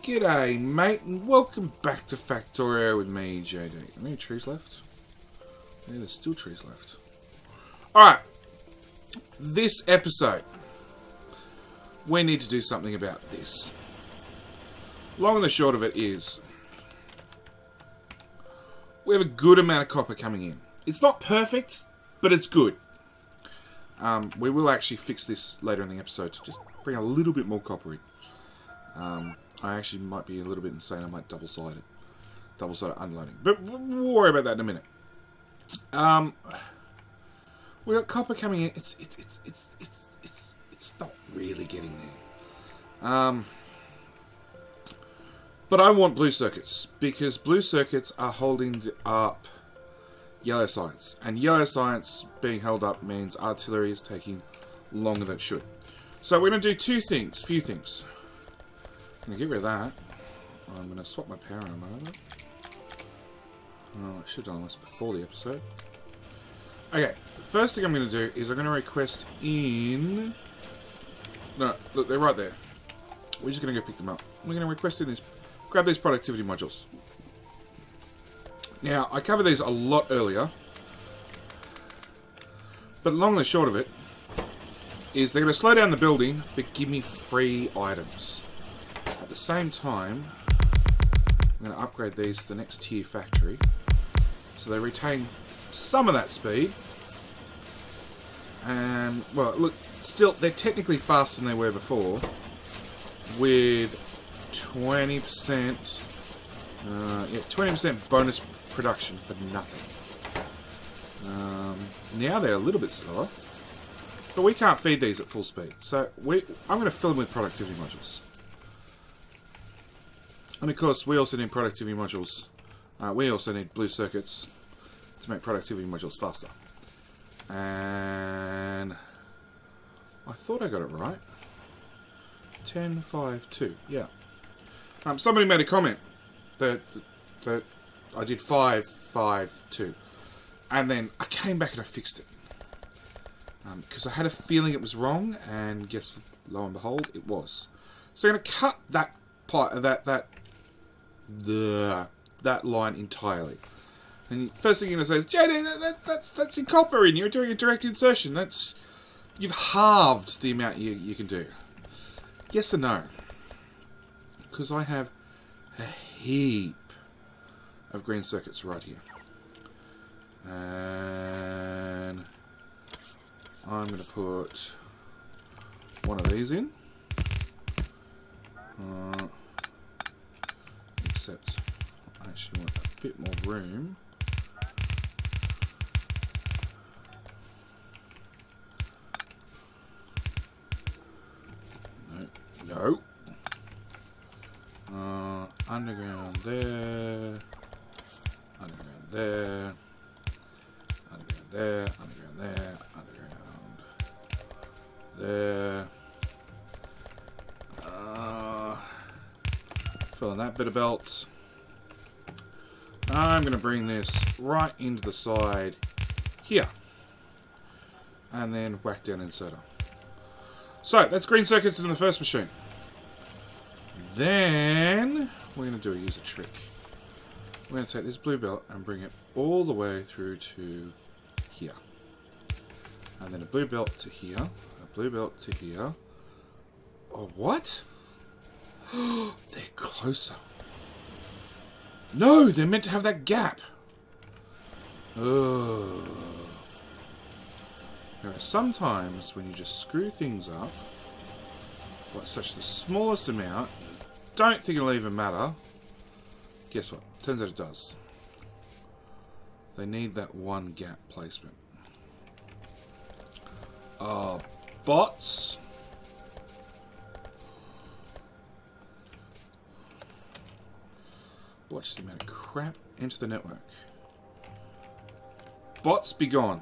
G'day, mate, and welcome back to Factorio with me, JD. Are there any trees left? Yeah, there's still trees left. Alright, this episode, we need to do something about this. Long and the short of it is, we have a good amount of copper coming in. It's not perfect, but it's good. We will actually fix this later in the episode to just bring a little bit more copper in. I actually might be a little bit insane. I might double-side it. Double-sided unloading. But we'll worry about that in a minute. We got copper coming in. It's not really getting there. But I want blue circuits, because blue circuits are holding up yellow science. And yellow science being held up means artillery is taking longer than it should. So we're going to do few things. I'm going to get rid of that. I'm going to swap my power armor over. Oh, I should have done this before the episode. Okay, the first thing I'm going to do is I'm going to request in... No, look, they're right there. We're just going to go pick them up. We're going to request in this... Grab these productivity modules. Now, I covered these a lot earlier. But long and short of it is they're going to slow down the building, but give me free items. At the same time, I'm going to upgrade these to the next tier factory. So they retain some of that speed. And, well, look, still, they're technically faster than they were before. With 20%, 20% bonus production for nothing. Now they're a little bit slower. But we can't feed these at full speed. So I'm going to fill them with productivity modules. And of course, we also need productivity modules. We also need blue circuits to make productivity modules faster. And I thought I got it right. 10, 5, 2. Yeah. Somebody made a comment that I did 5, 5, 2. And then I came back and I fixed it. Because I had a feeling it was wrong, and guess, lo and behold, it was. So I'm going to cut that part, that line entirely. And first thing you're going to say is, JD, that's in copper in. You're doing a direct insertion. You've halved the amount you can do. Yes and no. Because I have a heap of green circuits right here. And I'm going to put one of these in. Except I actually want a bit more room. No. Underground there. Underground there. Underground there. Underground there. Underground there. Filling that bit of belt. I'm going to bring this right into the side here. And then whack down inserter. So, that's green circuits in the first machine. Then, we're going to use a trick. We're going to take this blue belt and bring it all the way through to here. And then a blue belt to here. A blue belt to here. Oh, what? They're closer. No, they're meant to have that gap. Oh. There are sometimes when you just screw things up, like such the smallest amount, don't think it'll even matter. Guess what? Turns out it does. They need that one gap placement. Bots. Watch the amount of crap enter the network. Bots be gone.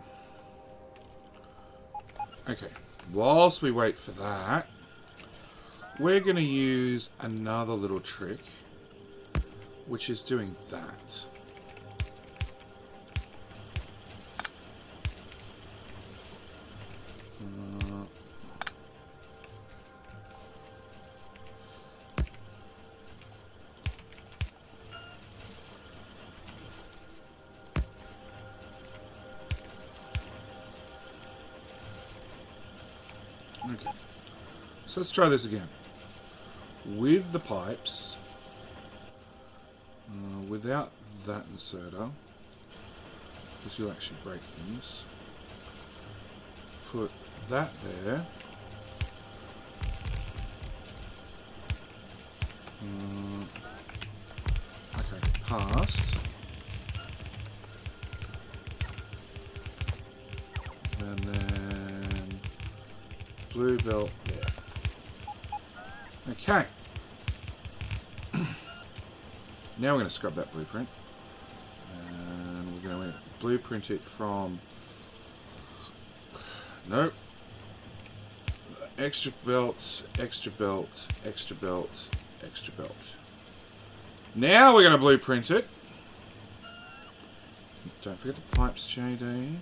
Okay, whilst we wait for that, we're going to use another little trick, which is doing that. Okay. So let's try this again. With the pipes, without that inserter, because you'll actually break things. Put that there. Okay, past. And then blue belt there. Okay. Now we're going to scrub that blueprint. And we're going to blueprint it from... Nope. Extra belt, extra belt, extra belt, extra belt. Now we're going to blueprint it. Don't forget the pipes, JD.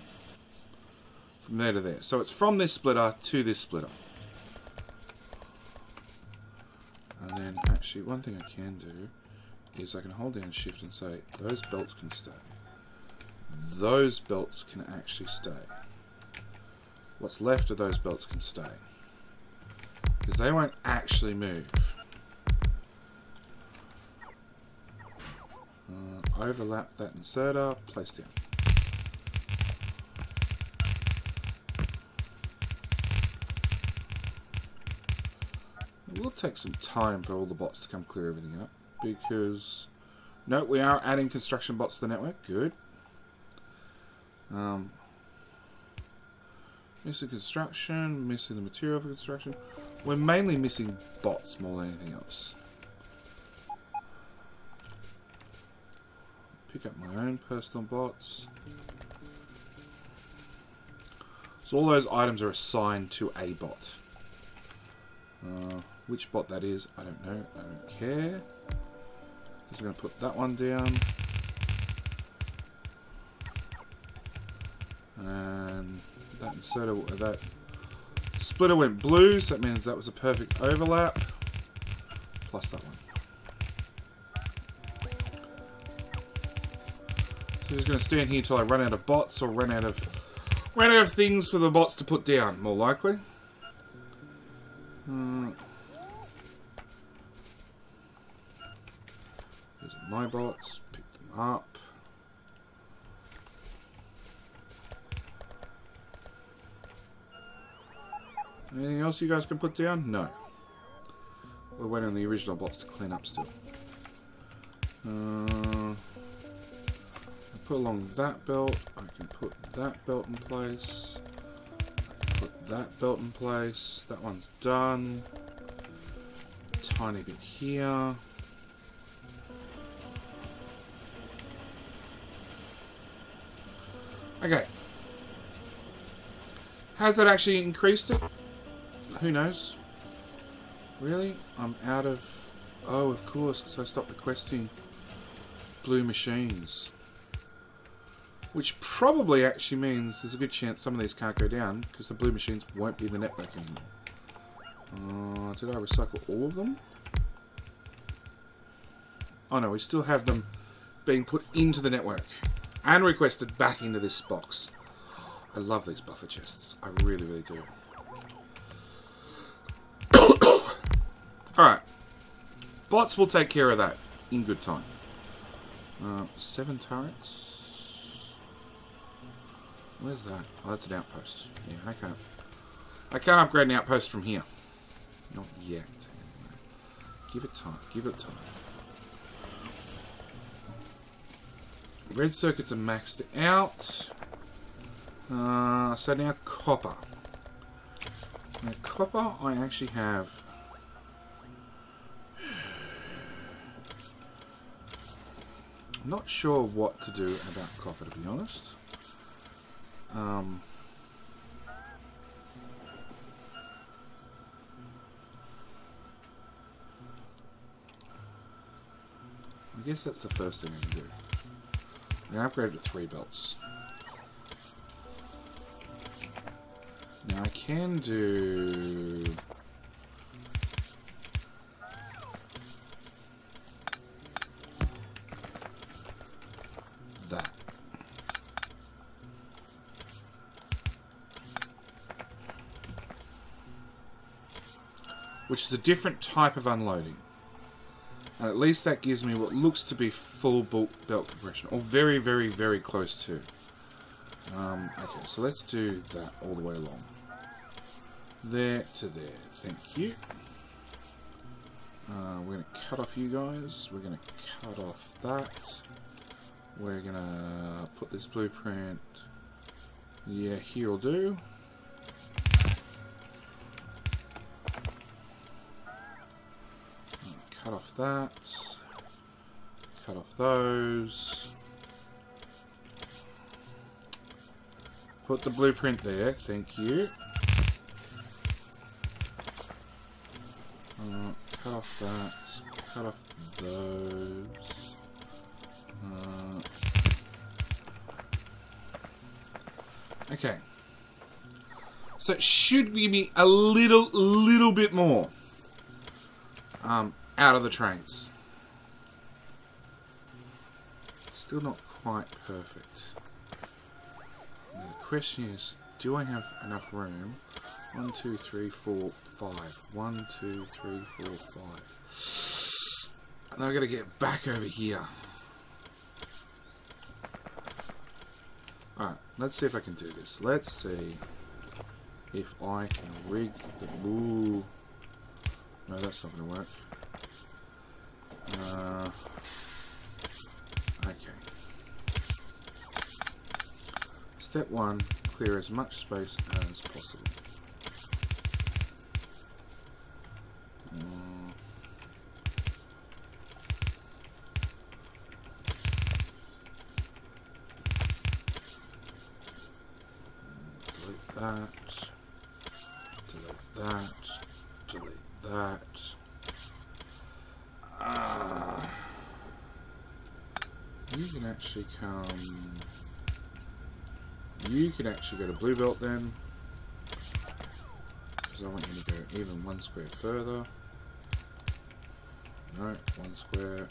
From there to there. So it's from this splitter to this splitter. And then actually one thing I can do is I can hold down shift and say those belts can stay. Those belts can actually stay. What's left of those belts can stay. Because they won't actually move. Overlap that inserter, place down. It will take some time for all the bots to come clear everything up. Because, no, we are adding construction bots to the network. Good. Missing construction, missing the material for construction. We're mainly missing bots more than anything else. Pick up my own personal bots. So all those items are assigned to a bot. Which bot that is, I don't know. I don't care. Just going to put that one down. And that inserter, that splitter went blue, so that means that was a perfect overlap. Plus that one. So I'm just going to stand here until I run out of bots or run out of things for the bots to put down, more likely. These are my bots. Pick them up. Anything else you guys can put down? No. We're waiting on the original bots to clean up still. Put along that belt. I can put that belt in place. I can put that belt in place. That one's done. Tiny bit here. Okay. Has that actually increased it? Who knows? Really? I'm out of... Oh, of course, because I stopped requesting blue machines. Which probably actually means there's a good chance some of these can't go down, because the blue machines won't be in the network anymore. Did I recycle all of them? Oh no, we still have them being put into the network. And requested back into this box. I love these buffer chests. I really, really do. Alright. Bots will take care of that in good time. 7 turrets. Where's that? Oh, that's an outpost. Yeah, I can't upgrade an outpost from here. Not yet. Anyway. Give it time. Give it time. Red circuits are maxed out. So now copper. Now copper, I actually have... I'm not sure what to do about copper, to be honest. I guess that's the first thing I can do. I'm going to upgrade it to 3 belts. Now I can do... that. which is a different type of unloading. And at least that gives me what looks to be full belt compression, or very, very, very close to. Okay, so let's do that all the way along. There to there. Thank you. We're going to cut off you guys. We're going to cut off that. We're going to put this blueprint. Yeah, here'll do. Cut off that. Cut off those. Put the blueprint there. Thank you. Cut off that. Cut off those. Okay. So it should give me a little bit more out of the trains. Still not quite perfect. Now the question is, do I have enough room? 1, 2, 3, 4, 5. 1, 2, 3, 4, 5. And I've got to get back over here. Alright, let's see if I can do this. Let's see if I can rig the... Ooh. No, that's not going to work. Okay. Step 1, clear as much space as possible. Delete that. Delete that. Delete that. You can actually come... You can actually go to blue belt then. Because I want you to go even 1 square further. No, 1 square.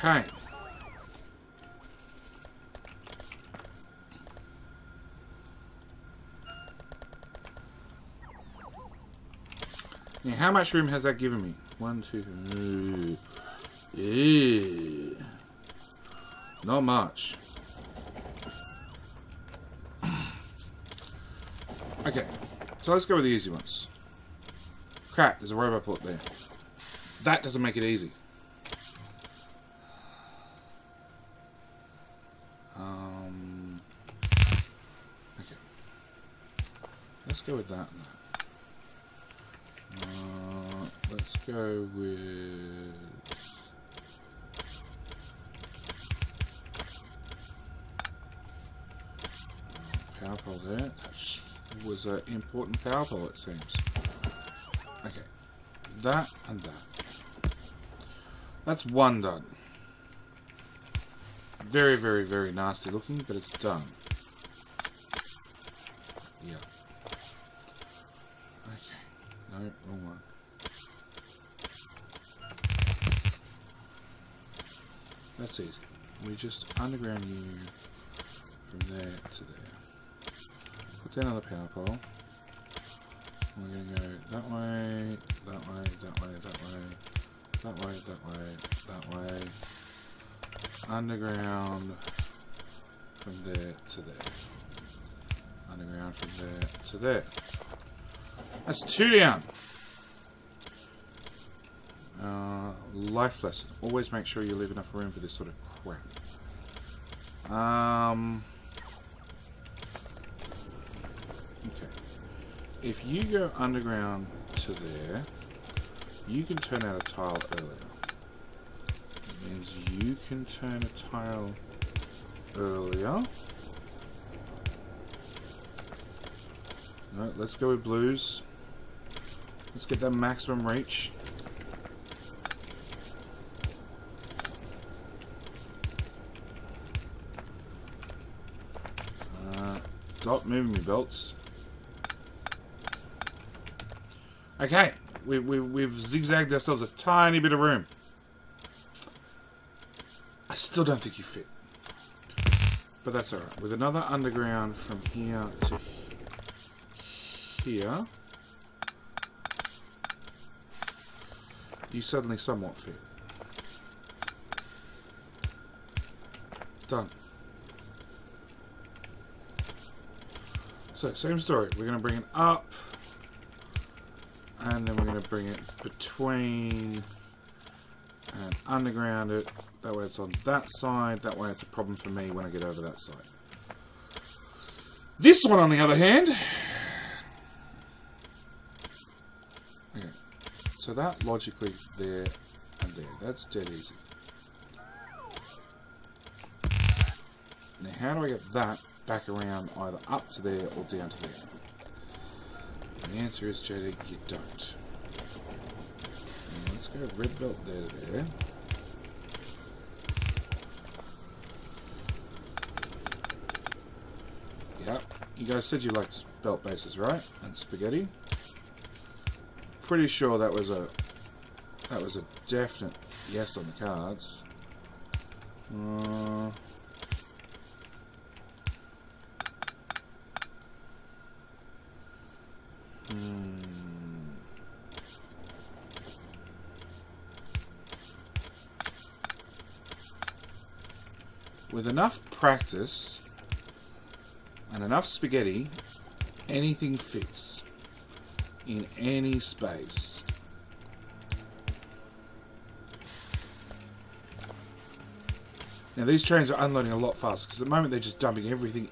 Okay. Now, how much room has that given me? 1, 2, 3. Yeah. Not much. Okay. So let's go with the easy ones. Crap, there's a robot port there. That doesn't make it easy. Okay. Let's go with that. Let's go with... power pole there. That was an important power pole, it seems. Okay. That and that. That's one done. Very, very, very nasty looking, but it's done. Yeah. Okay. No, wrong one. That's easy. We just underground you from there to there. Put down another power pole. We're going to go that way, that way, that way, that way, that way, that way, that way. Underground from there to there. Underground from there to there. That's 2 down. Life lesson. Always make sure you leave enough room for this sort of crap. Okay. If you go underground to there, you can turn out a tile earlier. It means you can turn a tile earlier. No, let's go with blues. Let's get that maximum reach. Stop moving me belts. Okay, we've zigzagged ourselves a tiny bit of room. I still don't think you fit. But that's alright. With another underground from here to here, you suddenly somewhat fit. Done. So, same story. We're going to bring it up. And then we're going to bring it between and underground it. That way it's on that side. That way it's a problem for me when I get over that side. This one, on the other hand... Okay. So that logically there and there. That's dead easy. Now how do I get that back around either up to there or down to there? And the answer is, JD, you don't. And let's go red belt there to there. Yep. You guys said you liked belt bases, right? And spaghetti. Pretty sure that was a definite yes on the cards. With enough practice and enough spaghetti, anything fits in any space. Now these trains are unloading a lot faster because at the moment they're just dumping everything,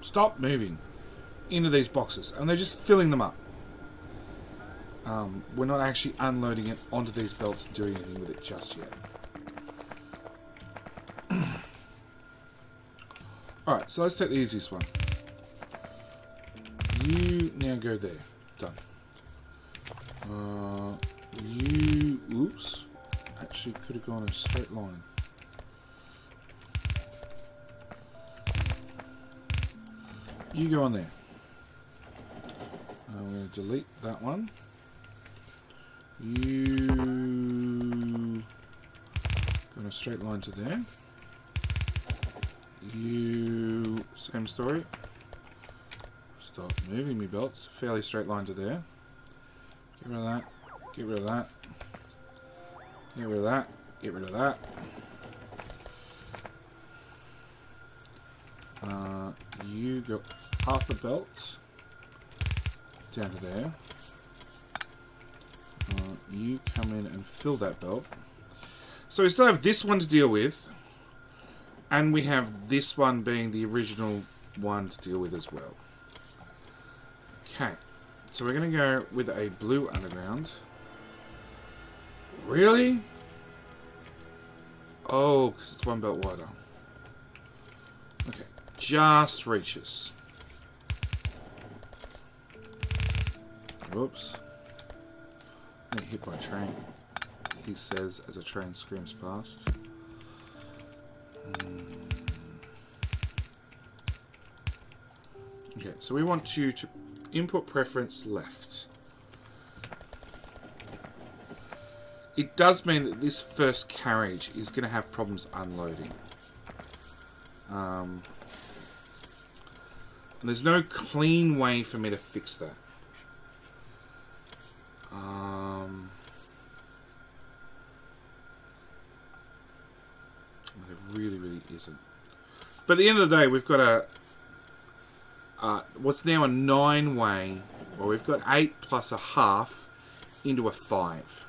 stop moving, into these boxes and they're just filling them up. We're not actually unloading it onto these belts and doing anything with it just yet. Alright, so let's take the easiest one. You now go there. Done. You... Oops. Actually could have gone a straight line. You go on there. I'm going to delete that one. You... Go on a straight line to there. You... Same story. Stop moving me belts. Fairly straight line to there. Get rid of that. Get rid of that. Get rid of that. Get rid of that. You go half the belt down to there. You come in and fill that belt. So we still have this one to deal with. And we have this one being the original one to deal with as well. Okay. So we're going to go with a blue underground. Really? Oh, because it's one belt wider. Okay. Just reaches. Whoops. I'm getting hit by a train. He says as a train screams past. Okay, so we want you to input preference left. It does mean that this first carriage is going to have problems unloading. And there's no clean way for me to fix that. There really isn't. But at the end of the day, we've got a what's now a 9-way. Well, we've got 8 plus a half into a 5.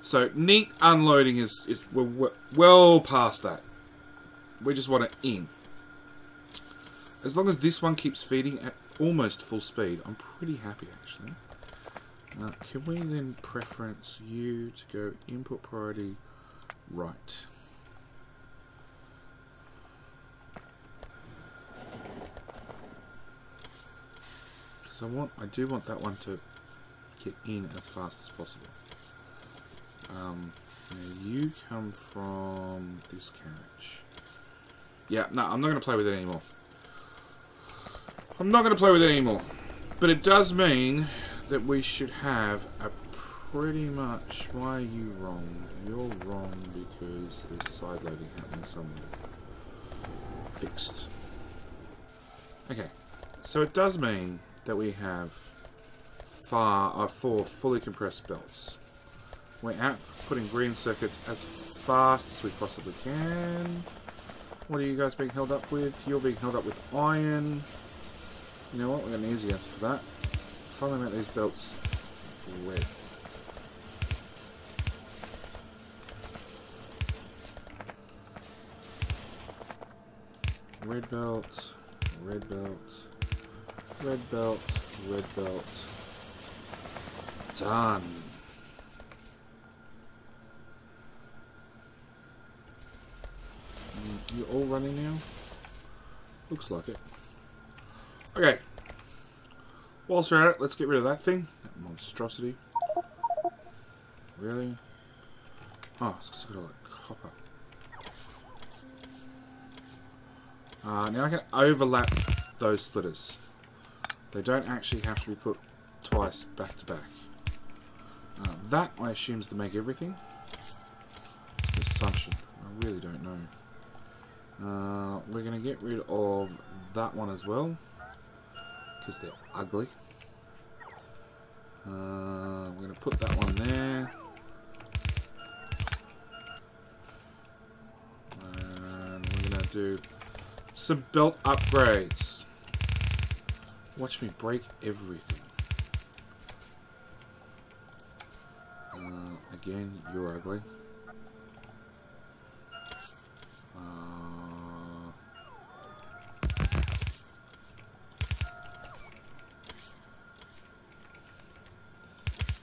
So neat unloading is we're well past that. We just want it in. As long as this one keeps feeding at almost full speed, I'm pretty happy actually. Can we then preference you to go input priority right? Because I do want that one to get in as fast as possible. Now you come from this carriage. Yeah, no, I'm not going to play with it anymore. I'm not going to play with it anymore. But it does mean that we should have a pretty much... Why are you wrong? You're wrong because there's side loading happening somewhere. Fixed. Okay. So it does mean that we have 4 fully compressed belts. We're outputting green circuits as fast as we possibly can. What are you guys being held up with? You're being held up with iron. You know what? We've got an easy answer for that. Finally make these belts red. Red belt, red belt, red belt, red belt. Done. You're all running now? Looks like it. Okay. Whilst we're at it, let's get rid of that thing. That monstrosity. Really? Oh, it's got all that copper. Now I can overlap those splitters. They don't actually have to be put twice back to back. That, I assume, is to make everything. It's an assumption. I really don't know. We're going to get rid of that one as well, because they're ugly. We're going to put that one there. And we're going to do some belt upgrades. Watch me break everything. Again, you're ugly.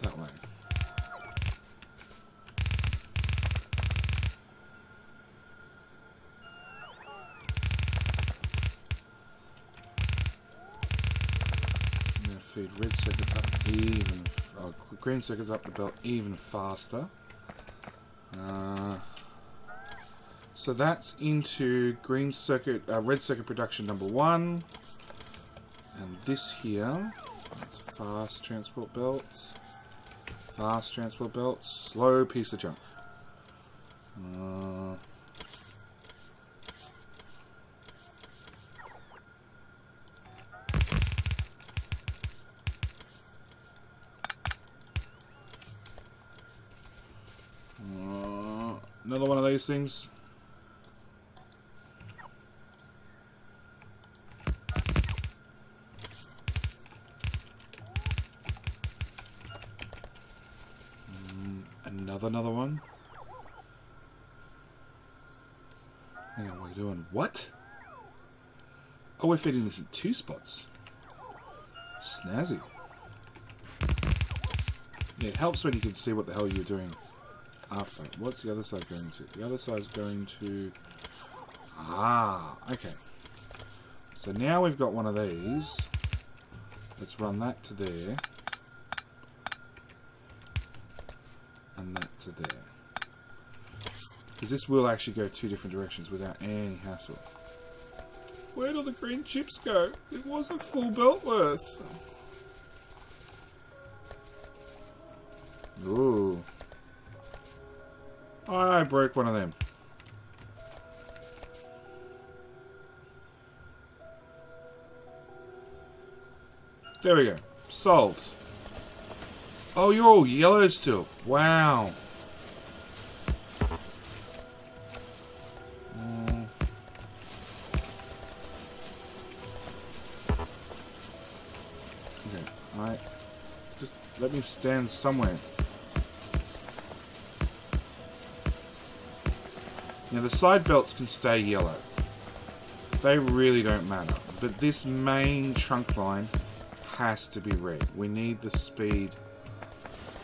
That way. I'm going to feed red circuits up even, green circuits up the belt even faster. So that's into green circuit, red circuit production number 1, and this here, that's fast transport belt, slow piece of junk. Another one of these things. Another one. Hang on, what are you doing? What? Oh, we're feeding this in 2 spots. Snazzy. Yeah, it helps when you can see what the hell you're doing after. What's the other side going to? The other side's going to... Ah, okay. So now we've got one of these. Let's run that to there. And that to there. Because this will actually go 2 different directions without any hassle. Where do the green chips go? It was a full belt worth. Ooh. I broke one of them. There we go. Solved. Oh, you're all yellow still. Wow. Okay, alright. Just let me stand somewhere. Now the side belts can stay yellow. They really don't matter. But this main trunk line has to be red. We need the speed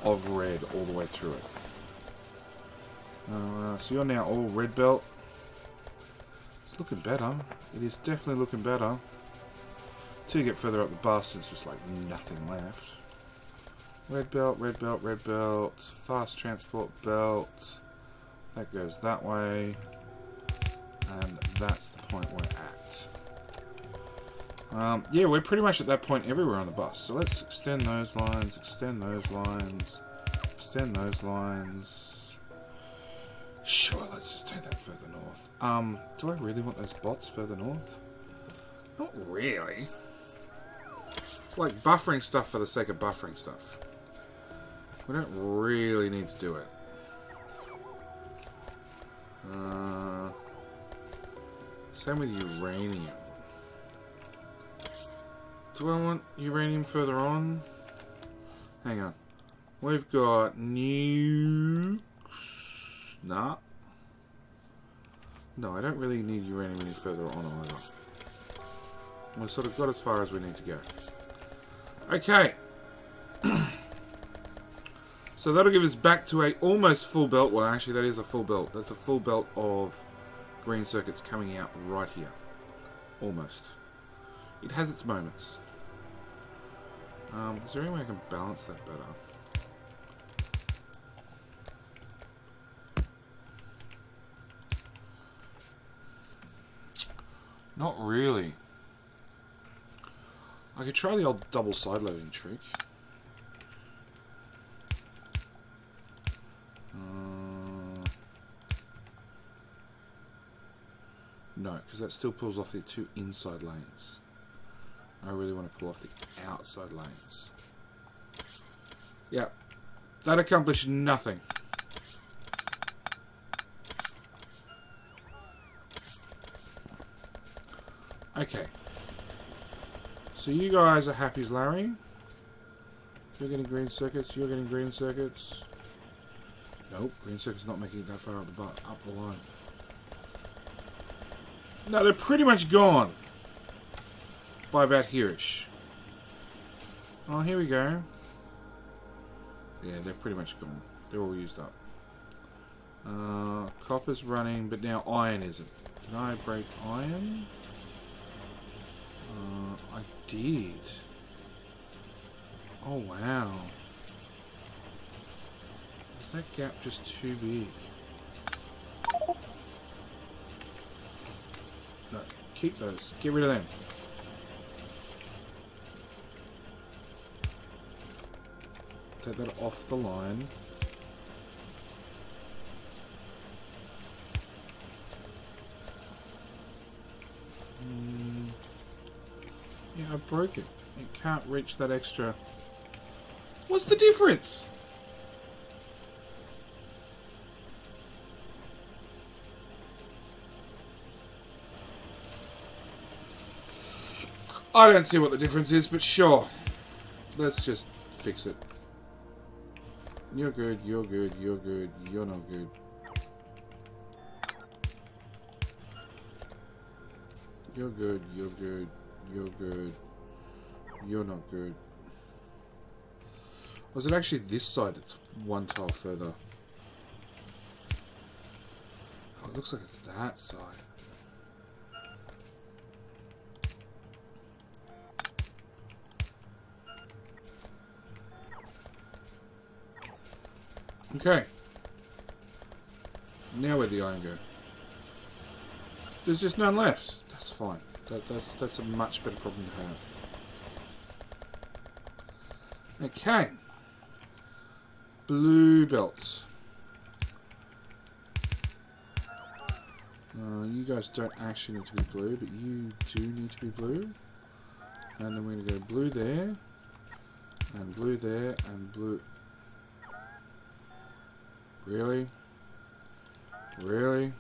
of red all the way through it. So you're now all red belt. It's looking better. It is definitely looking better. Till you get further up the bus, there's just like nothing left. Red belt, red belt, red belt. Fast transport belt. That goes that way. And that's the point we're at. Yeah, we're pretty much at that point everywhere on the bus. So let's extend those lines, extend those lines, extend those lines. Sure, let's just take that further north. Do I really want those bots further north? Not really. It's like buffering stuff for the sake of buffering stuff. We don't really need to do it. Same with uranium. Do I want uranium further on? Hang on. We've got nukes. Nah. No, I don't really need uranium any further on either. We've sort of got as far as we need to go. Okay. So that'll give us back to a almost full belt. Well, actually, that is a full belt. That's a full belt of green circuits coming out right here. Almost. It has its moments. Is there any way I can balance that better? Not really. I could try the old double side loading trick. No, because that still pulls off the two inside lanes. I really want to pull off the outside lanes. Yeah, that accomplished nothing. Okay. So you guys are happy as Larry. You're getting green circuits, you're getting green circuits. Nope, green circuits not making it that far up the line. No, they're pretty much gone. By about here-ish. Oh, here we go. Yeah, they're pretty much gone. They're all used up. Copper's running, but now iron isn't. Can I break iron? I did. Oh, wow. Is that gap just too big? No, keep those. Get rid of them. Take that off the line. Yeah, I broke it. It can't reach that extra. What's the difference? I don't see what the difference is, but sure. Let's just fix it. You're good, you're good, you're good, you're not good. You're good, you're good, you're good, you're not good. Or is it actually this side that's one tile further? Oh, it looks like it's that side. Okay. Now where'd the iron go? There's just none left. That's fine. That's a much better problem to have. Okay. Blue belts. You guys don't actually need to be blue, but you do need to be blue. And then we're going to go blue there, and blue there, and blue. Really? Really?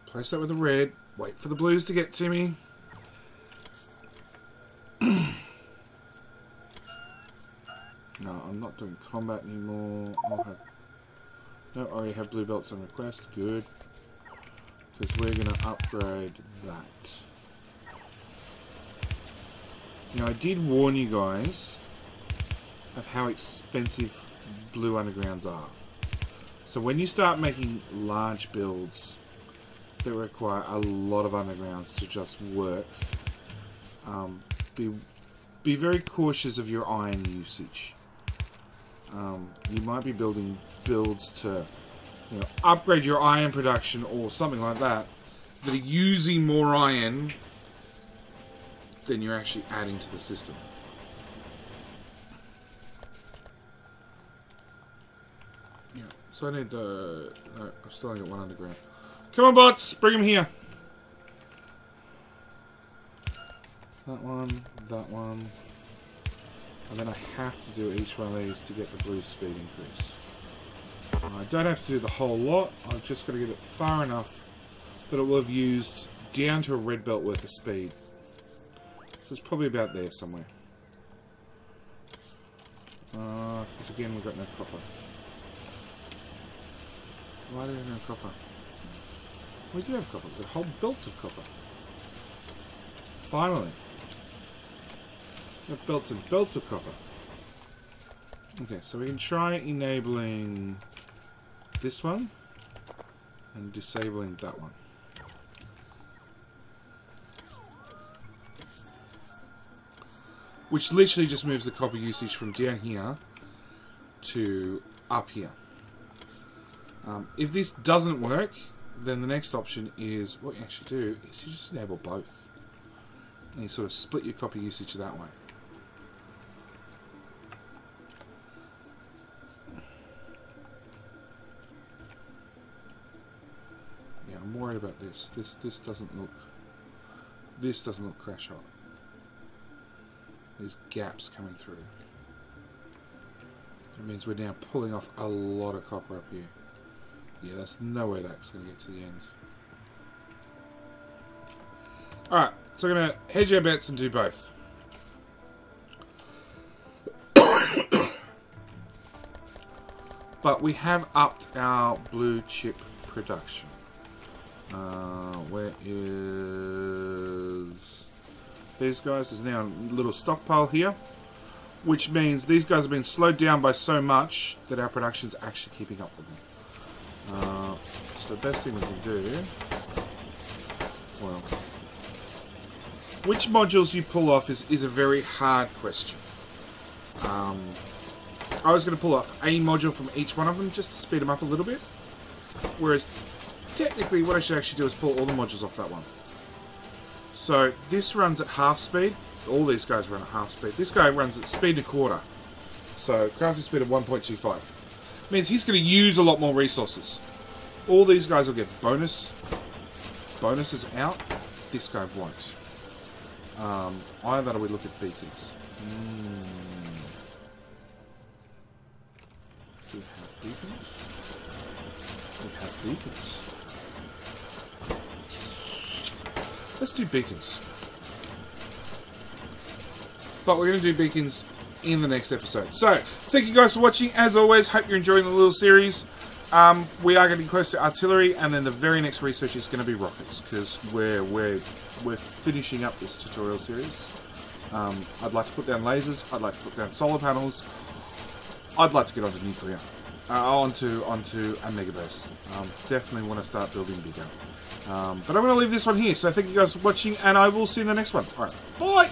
Place that with the red. Wait for the blues to get to me. No, I'm not doing combat anymore. I'll have... No, I already have blue belts on request. Good. Because we're going to upgrade that. Now, I did warn you guys of how expensive blue undergrounds are. So when you start making large builds that require a lot of undergrounds to just work, Be very cautious of your iron usage. You might be building builds to, you know, upgrade your iron production or something like that are using more iron than you're actually adding to the system. Yeah, so I need no, I've still only got one underground. Come on, bots, bring them here. That one. And then I have to do each one of these to get the blue speed increase. I don't have to do the whole lot. I've just got to get it far enough that it will have used down to a red belt worth of speed. So it's probably about there somewhere. Because again, we've got no copper. Why do we have no copper? We do have copper. We've got whole belts of copper. Finally. We've got belts and belts of copper. Okay, so we can try enabling this one and disabling that one. Which literally just moves the copper usage from down here to up here. If this doesn't work, then the next option is, what you actually do is you just enable both. And you sort of split your copper usage that way. Yeah, I'm worried about this. This doesn't look crash hot. There's gaps coming through. That means we're now pulling off a lot of copper up here. Yeah, that's no way that's going to get to the end. Alright, so we're going to hedge our bets and do both. But we have upped our blue chip production. Where is... These guys? There's now a little stockpile here. Which means these guys have been slowed down by so much that our production's actually keeping up with them. So the best thing we can do... Well... Which modules you pull off is a very hard question. I was going to pull off a module from each one of them just to speed them up a little bit. Whereas, technically, what I should actually do is pull all the modules off that one. So, this runs at half speed. All these guys run at half speed. This guy runs at speed and a quarter. So, crafting speed of 1.25. Means he's going to use a lot more resources. All these guys will get bonuses out. This guy won't. Either we look at beacons. Do we have beacons? We have beacons. Let's do beacons. But we're going to do beacons in the next episode. So, thank you guys for watching. As always, hope you're enjoying the little series. We are getting close to artillery, and then the very next research is going to be rockets, because we're finishing up this tutorial series. I'd like to put down lasers. I'd like to put down solar panels. I'd like to get onto nuclear, onto a mega base. Definitely want to start building bigger. But I'm going to leave this one here. So thank you guys for watching, and I will see you in the next one. All right, bye.